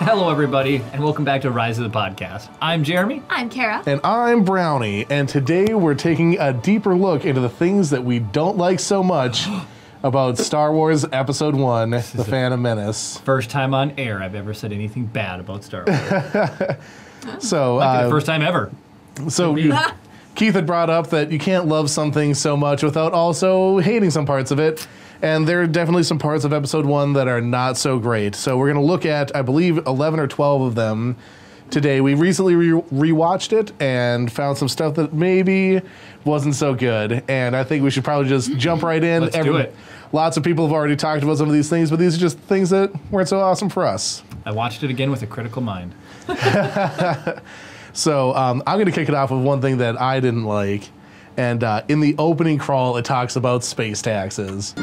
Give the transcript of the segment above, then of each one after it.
Hello, everybody, and welcome back to Rise of the Podcast. I'm Jeremy. I'm Kara. And I'm Brownie, and today we're taking a deeper look into the things that we don't like so much about Star Wars Episode 1, The Phantom Menace. First time on air I've ever said anything bad about Star Wars. So, Might be the first time ever. So Keith had brought up that you can't love something so much without also hating some parts of it. And there are definitely some parts of Episode 1 that are not so great. So we're going to look at, I believe, 11 or 12 of them today. We recently rewatched it and found some stuff that maybe wasn't so good. And I think we should probably just jump right in. Let's do it. Lots of people have already talked about some of these things, but these are just things that weren't so awesome for us. I watched it again with a critical mind. So I'm going to kick it off with one thing that I didn't like. And in the opening crawl, it talks about space taxes.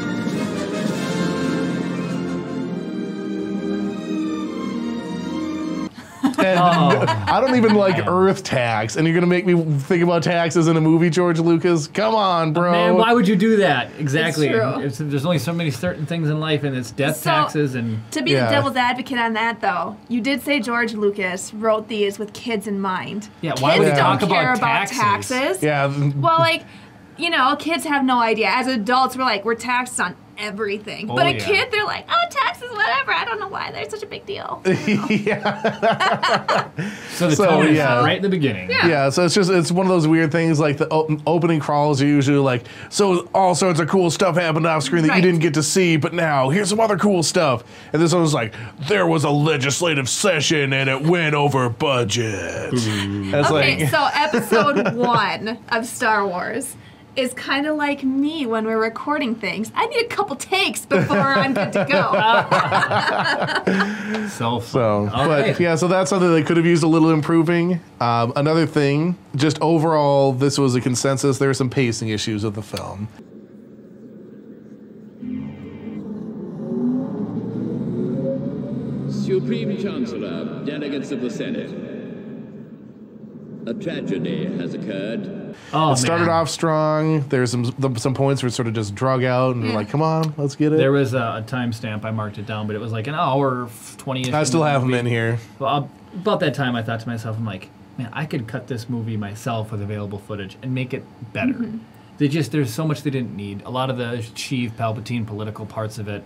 And I don't even like Earth tax, and you're gonna make me think about taxes in a movie, George Lucas? Come on, bro. Man, why would you do that? Exactly. It's true. There's only so many certain things in life, and it's death taxes and. To be the devil's advocate on that, though, you did say George Lucas wrote these with kids in mind. Yeah, why would kids they talk don't care about taxes? Yeah. Well, like, you know, kids have no idea. As adults, we're taxed on everything. Oh, but a yeah. kid, they're like, oh, taxes, whatever. I don't know why they're such a big deal. So the tone is yeah. right in the beginning. Yeah, so it's one of those weird things, like the opening crawls are usually like, so all sorts of cool stuff happened off screen that you didn't get to see, but now here's some other cool stuff. And this one was like, there was a legislative session and it went over budget. That's Okay, like, so episode 1 of Star Wars is kind of like me when we're recording things. I need a couple takes before I'm good to go. But yeah, so that's something they could have used a little improving. Another thing, just overall, this was a consensus. There are some pacing issues with the film. Supreme Chancellor, delegates of the Senate, a tragedy has occurred. Oh, it started off strong. There's some points where it sort of just drug out, and we're like, come on, let's get it. There was a timestamp. I marked it down, but it was like an hour 20-ish. I still have them in here. Well, about that time, I thought to myself, I'm like, man, I could cut this movie myself with available footage and make it better. There's so much they didn't need. A lot of the Sheev, Palpatine political parts of it,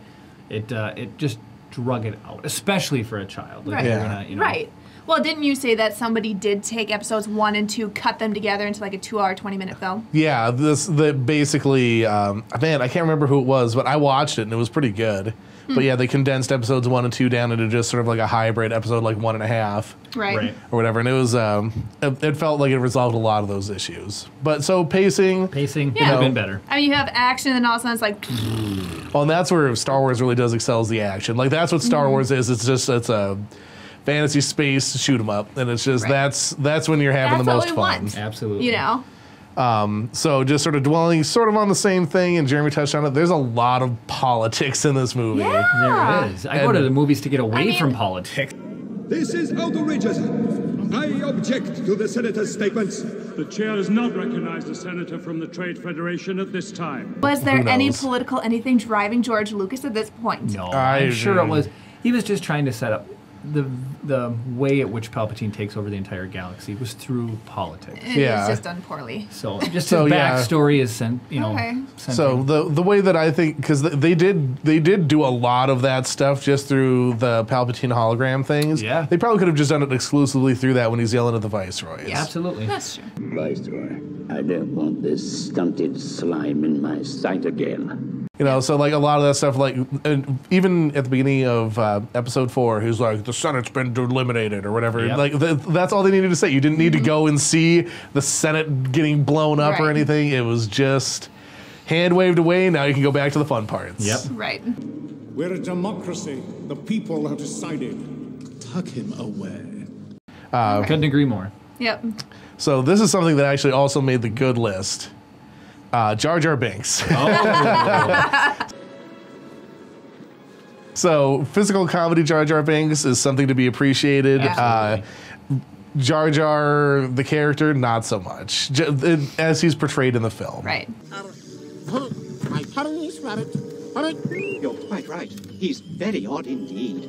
it just drug it out, especially for a child. Like, Right. they're gonna, you know, Right. Well, didn't you say that somebody did take episodes 1 and 2, cut them together into like a 2-hour, 20-minute film? Yeah, basically, man, I can't remember who it was, but I watched it and it was pretty good. But yeah, they condensed episodes 1 and 2 down into just sort of like a hybrid episode, like 1.5. Right. Or whatever, and it was, it felt like it resolved a lot of those issues. But so pacing could Yeah. have been better. I mean, you have action, and then all of a sudden it's like, well, and that's where Star Wars really does excel, is the action. Like, that's what Star Wars is. It's a fantasy space shoot 'em up, and it's just that's when you're having the most that's what we fun. want. Absolutely. You know? So just sort of dwelling sort of on the same thing, and Jeremy touched on it. There's a lot of politics in this movie. Yeah. There is. I go to the movies to get away mean- from politics. This is outrageous. I object to the senator's statements. The chair does not recognize the senator from the Trade Federation at this time. Was there any knows? political anything driving George Lucas at this point? No, I I'm sure it agree. was. He was just trying to set up the way at which Palpatine takes over the entire galaxy was through politics. It Yeah. was just done poorly. So just So, his yeah. backstory is Okay. So the way that I think, because they did do a lot of that stuff just through the Palpatine hologram things. Yeah. They probably could have just done it exclusively through that when he's yelling at the Viceroys. Yeah, absolutely. That's true. Viceroy, I don't want this stunted slime in my sight again. You know, so like a lot of that stuff, like and even at the beginning of episode 4, who's like, the Senate's been eliminated or whatever. Yep. Like that's all they needed to say. You didn't need to go and see the Senate getting blown up or Right. anything. It was just hand waved away. Now you can go back to the fun parts. Yep. Right. We're a democracy. The people have decided. Tuck him away. Couldn't agree more. Yep. So this is something that actually also made the good list. Jar Jar Binks. Oh, So physical comedy Jar Jar Binks is something to be appreciated. Absolutely. Jar Jar, the character, not so much, as he's portrayed in the film. Right. You're quite right. He's very odd indeed.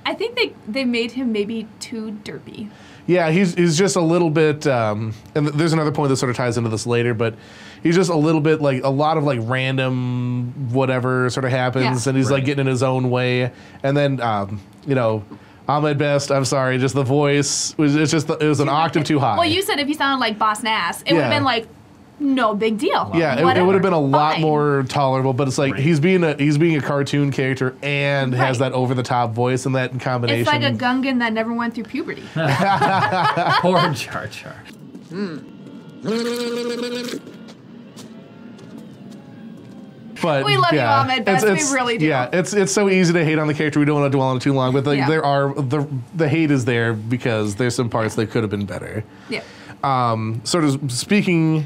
I think they made him maybe too derpy. Yeah, he's just a little bit, and there's another point that sort of ties into this later, but he's just a little bit like a lot of like random whatever sort of happens, and he's like getting in his own way, and then you know, Ahmed Best, I'm sorry, just the voice was it was an octave too high. Well, you said if he sounded like Boss Nass, it would have been like no big deal. Yeah, it would have been a lot more tolerable, but it's like he's being a cartoon character and has that over the top voice, and that in combination. It's like a Gungan that never went through puberty. Poor Jar Jar. But we love you, Ahmed Best. We really do. Yeah, it's so easy to hate on the character. We don't want to dwell on it too long, but there are the hate is there because there's some parts that could have been better. Yeah. Sort of speaking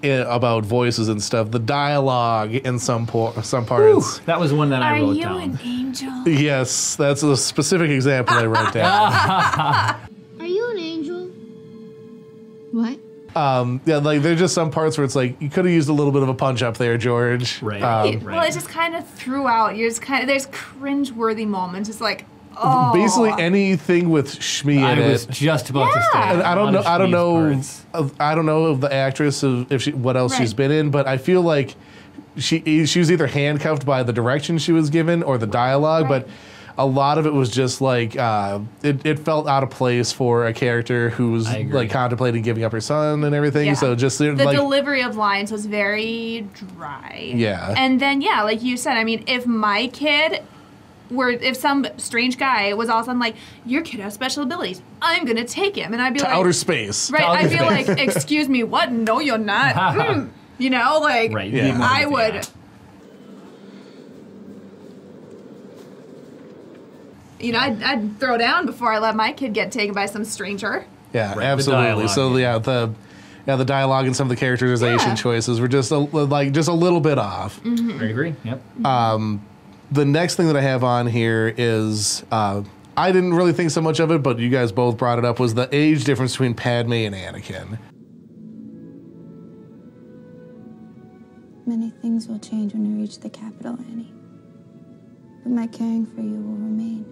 about voices and stuff, the dialogue in some parts. Ooh, that was one that I wrote down. Are you an angel? Yes, that's a specific example I wrote down. Are you an angel? What? Yeah, like there's just some parts where it's like you could have used a little bit of a punch up there, George. Right. Well, it's just kind of throughout. You're just kind of there's cringe-worthy moments. It's like, oh. Basically anything with Shmi in it. I was just about to say. And I don't know of the actress what else she's been in, but I feel like she was either handcuffed by the direction she was given or the dialogue, but a lot of it was just like it felt out of place for a character who's like contemplating giving up her son and everything. Yeah. So just the delivery of lines was very dry. Yeah. And then like you said, I mean, if my kid if some strange guy was all of a sudden like, your kid has special abilities, I'm gonna take him, and I'd be to like, outer space. Right? I'd be like, excuse me, what? No, you're not. You know, like I would. You know, I'd throw down before I let my kid get taken by some stranger. Yeah, absolutely. So the dialogue and some of the characterization choices were just a little bit off. Mm-hmm. I agree. Yep. The next thing that I have on here is I didn't really think so much of it, but you guys both brought it up, was the age difference between Padme and Anakin. Many things will change when we reach the capital, Annie. But my caring for you will remain.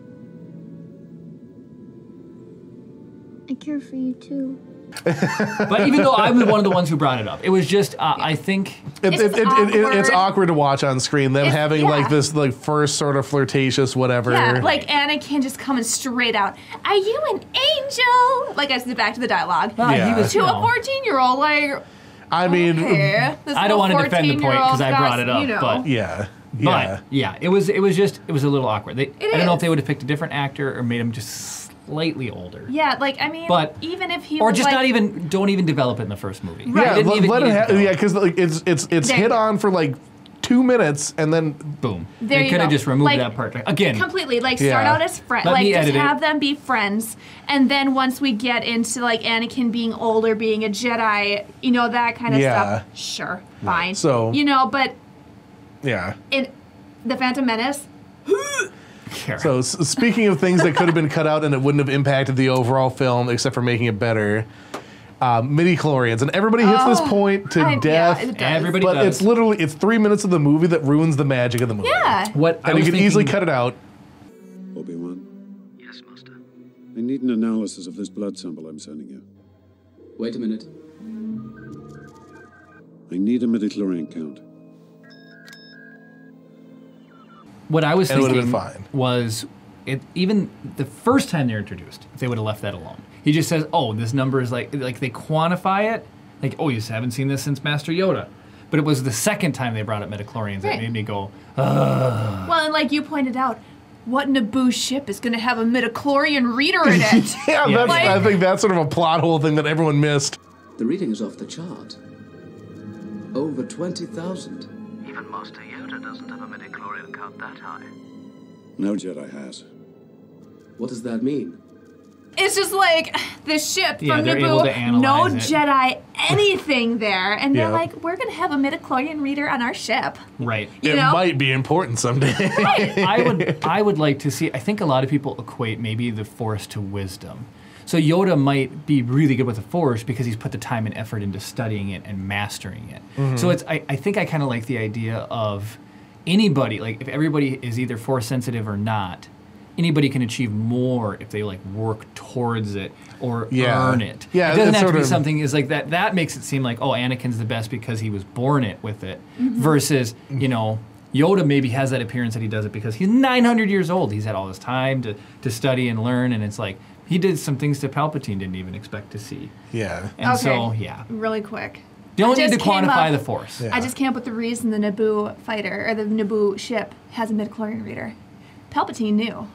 I care for you too. But even though I was one of the ones who brought it up, it was just I think it's awkward to watch on screen. Them having like this like first sort of flirtatious whatever. Yeah, like Anakin just coming straight out. Are you an angel? Like I said, back to the dialogue. He was to a 14-year-old. Like I mean, I don't want to defend the point because I brought it up, but yeah. But it was a little awkward. I don't know if they would have picked a different actor or made him just slightly older. Yeah, like I mean, but even if he or was just like, not even don't even develop it in the first movie. Right. Yeah, let it happen. Yeah, because like, it's hit on for like 2 minutes and then boom. They could have just removed that part again. Completely. Like start out as friends. Like just have them be friends, and then once we get into like Anakin being older, being a Jedi, you know, that kind of stuff. Sure, fine. So you know, but in the Phantom Menace. So speaking of things that could have been cut out and it wouldn't have impacted the overall film except for making it better, midi-chlorians, and everybody hits this point to death. Yeah, everybody but does. it's 3 minutes of the movie that ruins the magic of the movie. Yeah. And you can easily cut it out. Obi-Wan? Yes, Master. I need an analysis of this blood sample I'm sending you. Wait a minute. I need a midi-chlorian count. What I was thinking would have been fine. Was even the first time they're introduced, if they would have left that alone. He just says, "Oh, this number is like they quantify it, like oh, you haven't seen this since Master Yoda." But it was the second time they brought up midichlorians that made me go, ugh. Well, and like you pointed out, what Naboo ship is going to have a midichlorian reader in it? I think that's sort of a plot hole thing that everyone missed. The reading is off the chart. Over 20,000. Even Master Yoda doesn't have a midichlorian count that high. No Jedi has. What does that mean? It's just like the ship from they're able to Naboo, analyze no it. Jedi, anything there, and they're like, we're gonna have a midichlorian reader on our ship. Right. It might be important someday. I would like to see. I think a lot of people equate maybe the Force to wisdom. So Yoda might be really good with the Force because he's put the time and effort into studying it and mastering it. Mm-hmm. So I think I kind of like the idea of anybody, like if everybody is either Force sensitive or not, anybody can achieve more if they like work towards it or earn it. Yeah, it doesn't it's have to be sort of- something is like that. That makes it seem like, oh, Anakin's the best because he was born it with it, versus Yoda maybe has that appearance that he does it because he's 900 years old. He's had all this time to study and learn, and it's like he did some things that Palpatine didn't even expect to see. Yeah. And so, yeah. Really quick. Don't need to just came quantify up- the Force. I just came up with the reason the Naboo fighter, or the Naboo ship, has a midichlorian reader. Palpatine knew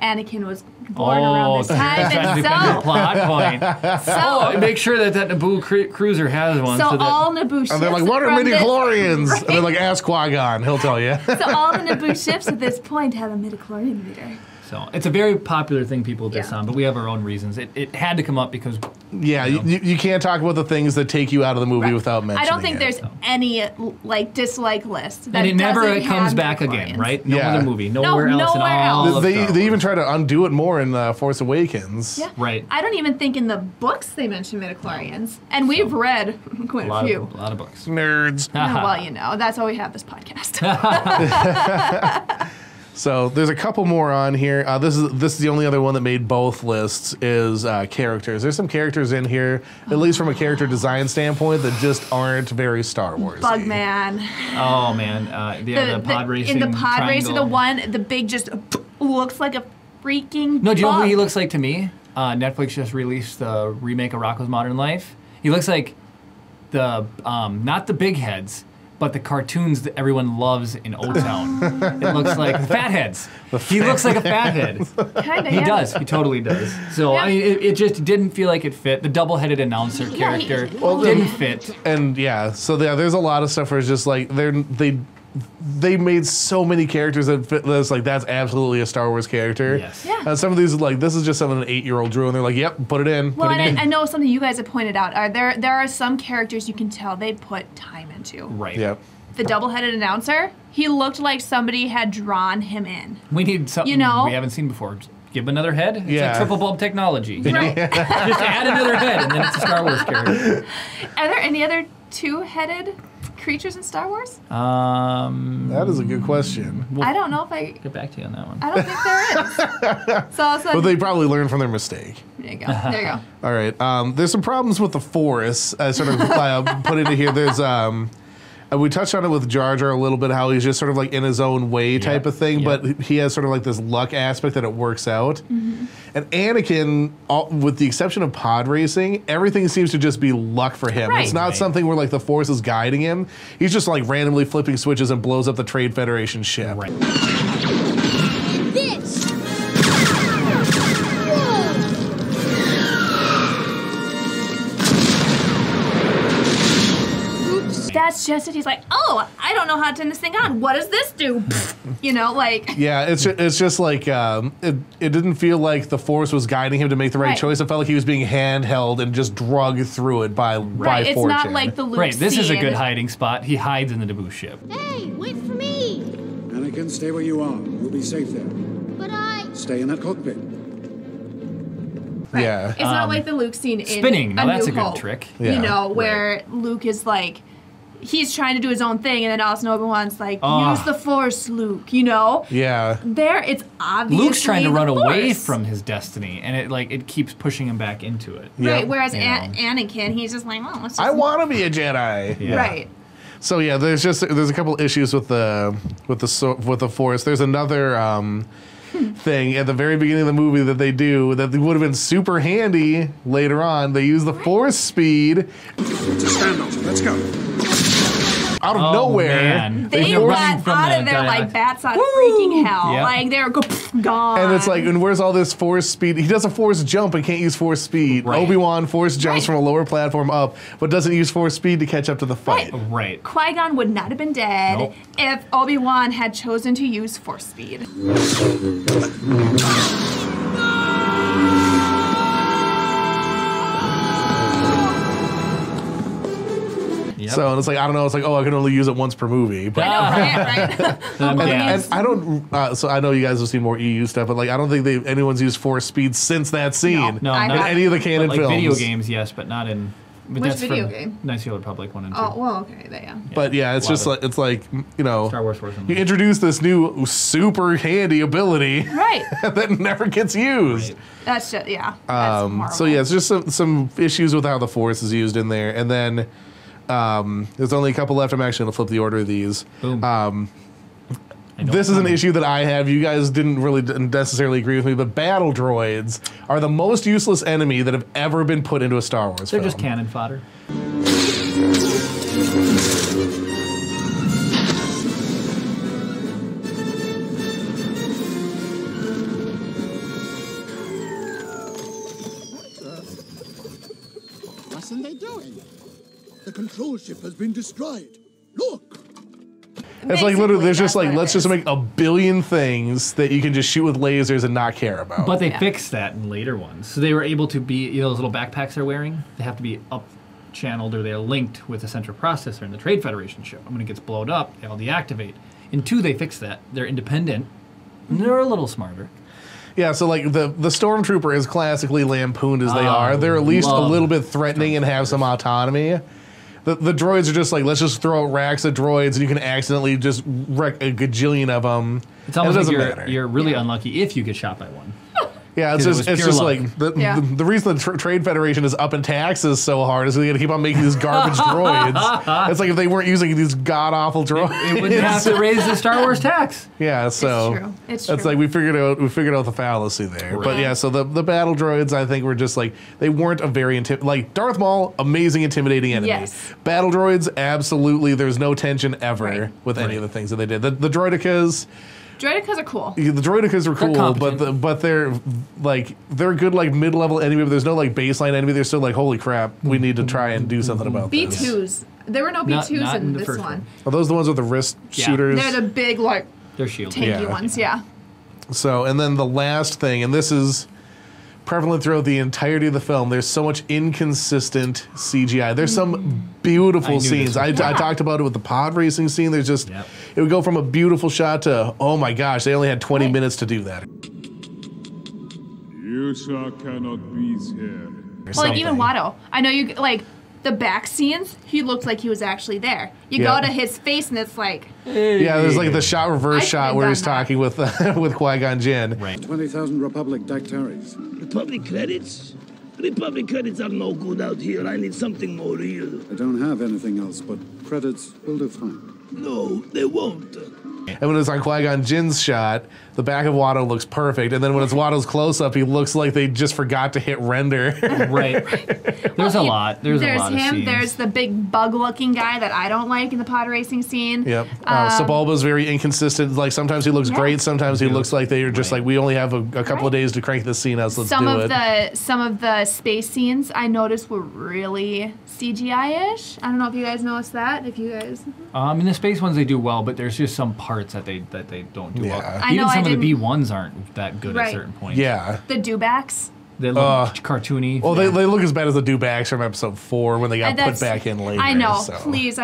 Anakin was born around this time, and so... plot point. So make sure that Naboo cruiser has one. So that all Naboo ships And they're like, what are from this- midichlorians? Right. And they're like, ask Qui-Gon, he'll tell you. So all the Naboo ships at this point have a midichlorian reader. So it's a very popular thing people diss Yeah. on, but we have our own reasons. It had to come up because Yeah, you can't talk about the things that take you out of the movie without mentioning I don't think it. there's any like dislike list. That and it never doesn't comes have back again, midichlorians. right? No Yeah. other movie, nowhere else in nowhere all else. of Star They even Wars. try to undo it more in Force Awakens. Yeah. Right. I don't even think in the books they mention midichlorians, and we've read quite a few. A lot of books. Nerds. Well, that's why we have this podcast. So there's a couple more on here. This is the only other one that made both lists is characters. There's some characters in here, at least from a character design standpoint, that just aren't very Star Wars. Bugman. Oh man, the pod racing. In the pod racing, triangle. the big just looks like a freaking. No, do you know who bug. he looks like to me? Netflix just released the remake of Rocko's Modern Life. He looks like the not the big heads, but the cartoons that everyone loves in O-Town. It looks like the fatheads. He looks like a fathead. Kinda, He yeah. does. He totally does. So I mean, it just didn't feel like it fit. The double-headed announcer character didn't fit. And there's a lot of stuff where it's just like they made so many characters that fit this. Like that's absolutely a Star Wars character. Yes. Yeah. And some of these like this is just something an 8-year-old drew, and they're like, "Yep, put it in." Well, put it in. and I know something you guys have pointed out. There are some characters you can tell they put time into. Right. Yep. The double-headed announcer, he looked like somebody had drawn him in. We need something You know? we haven't seen before. Just give him another head. It's Yeah. like triple bulb technology. You know? Right. Just add another head, and then it's a Star Wars character. Are there any other two-headed creatures in Star Wars? That is a good question. I don't know if I. Get back to you on that one. I don't think there is. So all of a But sudden, they probably learned from their mistake. there you go. There you go. All right. There's some problems with the Force. I sort of put into here. There's we touched on it with Jar Jar a little bit, how he's just sort of like in his own way type of thing, but he has sort of like this luck aspect that it works out. Mm-hmm. And Anakin, with the exception of pod racing, everything seems to just be luck for him. Right. It's not Right. something where like the Force is guiding him. He's just like randomly flipping switches and blows up the Trade Federation ship. Right. This! That's just it. He's like, oh, I don't know how to turn this thing on. What does this do? You know, like. Yeah, it's just like it didn't feel like the Force was guiding him to make the right choice. It felt like he was being handheld and just drugged through it by Right, fortune. it's not like the Luke Right, this is a scene. good hiding spot. He hides in the Naboo ship. Hey, wait for me! Anakin, stay where you are. You'll be safe there. But I... Stay in that cockpit. Yeah. It's not like the Luke scene in Spinning, now that's New a good Hope, trick. Yeah. You know, where Luke is like, he's trying to do his own thing, and then all of a sudden Obi-Wan's like, use the Force, Luke, you know? Yeah. There, it's obviously Luke's trying to the run away Force. from his destiny, and it keeps pushing him back into it. Right, Yep. whereas You know. Anakin, he's just like, well, let's just... I want to be a Jedi. Yeah. Right. So yeah, there's a couple issues with the Force. There's another thing at the very beginning of the movie that they do that would have been super handy later on. They use the Force speed It's a standoff. Let's go. out of Oh, nowhere. man. They They're running got from out the of there like diac- bats out of freaking hell. Yep. Like, they're gone. And it's like, and where's all this Force speed? He does a Force jump and can't use Force speed. Right. Obi-Wan Force jumps Right. from a lower platform up, but doesn't use Force speed to catch up to the fight. Right. Qui-Gon would not have been dead Nope. if Obi-Wan had chosen to use Force speed. So and it's like, I don't know, it's like, oh, I can only use it once per movie. But, right? and I don't, so I know you guys have seen more EU stuff, but like, I don't think anyone's used force speed since that scene. No, in any of the canon like films. Video games, yes, but not in. But Which that's video from game? Knights of the Old Republic 1 and 2. Oh, well, okay, yeah. But yeah, it's just like, it's like, you know, Star Wars Force. You introduce this new super handy ability. Right. that never gets used. Right. That's just, yeah. That's horrible. So yeah, it's just some issues with how the Force is used in there. And then there's only a couple left. I'm actually going to flip the order of these. Boom. This is an issue that I have. You guys didn't really necessarily agree with me, but battle droids are the most useless enemy that have ever been put into a Star Wars They're film. just cannon fodder. What are they doing? The control ship has been destroyed. Look! It's like literally, there's just like, let's just make a billion things that you can just shoot with lasers and not care about. But they fixed that in later ones. So they were able to be, you know, those little backpacks they're wearing, they have to be up-channeled or they're linked with the central processor in the Trade Federation ship. And when it gets blown up, they'll deactivate. In 2, they fixed that. They're independent, and they're a little smarter. Yeah, so like the Stormtrooper, as classically lampooned as they are, they're at least a little bit threatening and have some autonomy. The droids are just like, let's just throw out racks of droids and you can accidentally just wreck a gajillion of them. It's almost like you're really unlucky if you get shot by one. Yeah, it's just like the reason the Trade Federation is up in taxes so hard is they got to keep on making these garbage droids. It's like if they weren't using these god awful droids, it wouldn't have to raise the Star Wars tax. Yeah, so it's true. It's like we figured out the fallacy there. Right. But yeah, so the battle droids, I think, were just like, they weren't a very like Darth Maul, amazing intimidating enemy. Yes. Battle droids, absolutely. There's no tension ever with any of the things that they did. The droidicas. Droidicas are cool. The droidicas are cool, but they're like they're good like mid-level enemy. But there's no like baseline enemy. They're still like, holy crap, we need to try and do something about this. B2s. There were no B2s not in the this first one. Are those the ones with the wrist shooters? They're the big like they're shield tanky ones. Yeah. So and then the last thing, and this is prevalent throughout the entirety of the film. There's so much inconsistent CGI. There's some beautiful scenes. I talked about it with the pod racing scene. There's just, it would go from a beautiful shot to, oh my gosh, they only had 20 minutes to do that. Yusha cannot be here. Well, like even Watto. I know you like the back scenes. He looked like he was actually there. You go to his face and it's like. Yeah, there's like the reverse shot where he's talking with Qui-Gon Jinn. Right. 20,000 Republic dactaries. Republic credits? Republic credits are no good out here. I need something more real. I don't have anything else, but credits will do fine. No, they won't. And when it's on Qui-Gon Jinn's shot, the back of Watto looks perfect. And then when it's Watto's close-up, he looks like they just forgot to hit render. Right. There's a lot. There's a lot of him. scenes. There's the big bug-looking guy that I don't like in the pod racing scene. Yep. Sebulba's very inconsistent. Like sometimes he looks great, sometimes he looks like they're just like, we only have a couple of days to crank this scene out, so let's do it. Some of the space scenes I noticed were really CGI-ish. I don't know if you guys noticed that. If you guys. In the space ones they do well, but there's just some parts that they don't do well. Even some of the B1s aren't that good at certain points. Yeah. The dewbacks. They look cartoony. Well, they look as bad as the dewbacks from episode 4 when they got put back in later. I know. So. Please,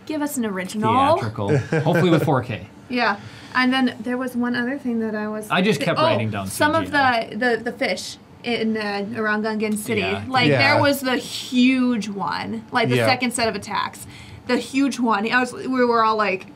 give us an original. Theatrical. Hopefully with 4K. Yeah. And then there was one other thing that I just kept writing down some CGI. of the fish in around Gungan City. Yeah. There was the huge one, like the second set of attacks. The huge one. We were all like,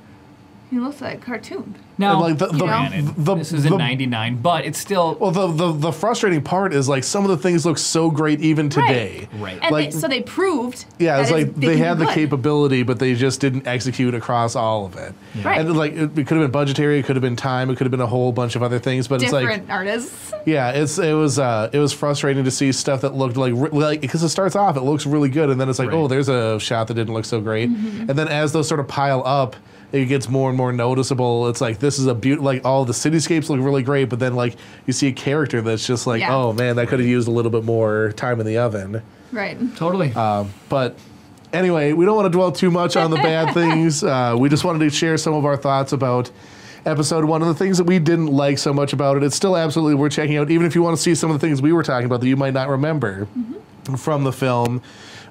he looks like a cartoon. Now, like this is in '99, but it's still. Well, the frustrating part is like some of the things look so great even today. Right. And like, so they proved. Yeah, it's like they had the good. capability, but they just didn't execute across all of it. Yeah. Right. And like it could have been budgetary, it could have been time, it could have been a whole bunch of other things. But different it's like artists. Yeah, it was frustrating to see stuff that looked like because it starts off, it looks really good, and then it's like, oh, there's a shot that didn't look so great, and then as those sort of pile up, it gets more and more noticeable. It's like this is a like all the cityscapes look really great, but then like you see a character that's just like, oh man, that could have used a little bit more time in the oven. Right. Totally. But anyway, we don't want to dwell too much on the bad things. We just wanted to share some of our thoughts about episode 1 and the things that we didn't like so much about it. It's still absolutely worth checking out, even if you want to see some of the things we were talking about that you might not remember from the film.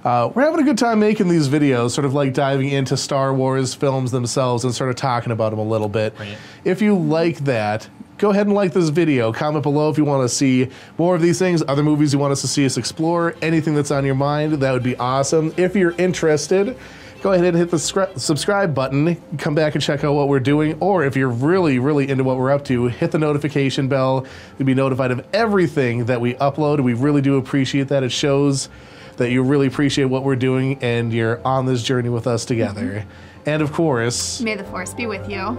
We're having a good time making these videos, sort of like diving into Star Wars films themselves and sort of talking about them a little bit. Right. If you like that, go ahead and like this video. Comment below if you want to see more of these things, other movies you want us to see us explore, anything that's on your mind. That would be awesome. If you're interested, go ahead and hit the subscribe button. Come back and check out what we're doing. Or if you're really, really into what we're up to, hit the notification bell. You'll be notified of everything that we upload. We really do appreciate that. It shows that you really appreciate what we're doing and you're on this journey with us together. And of course, may the Force be with you.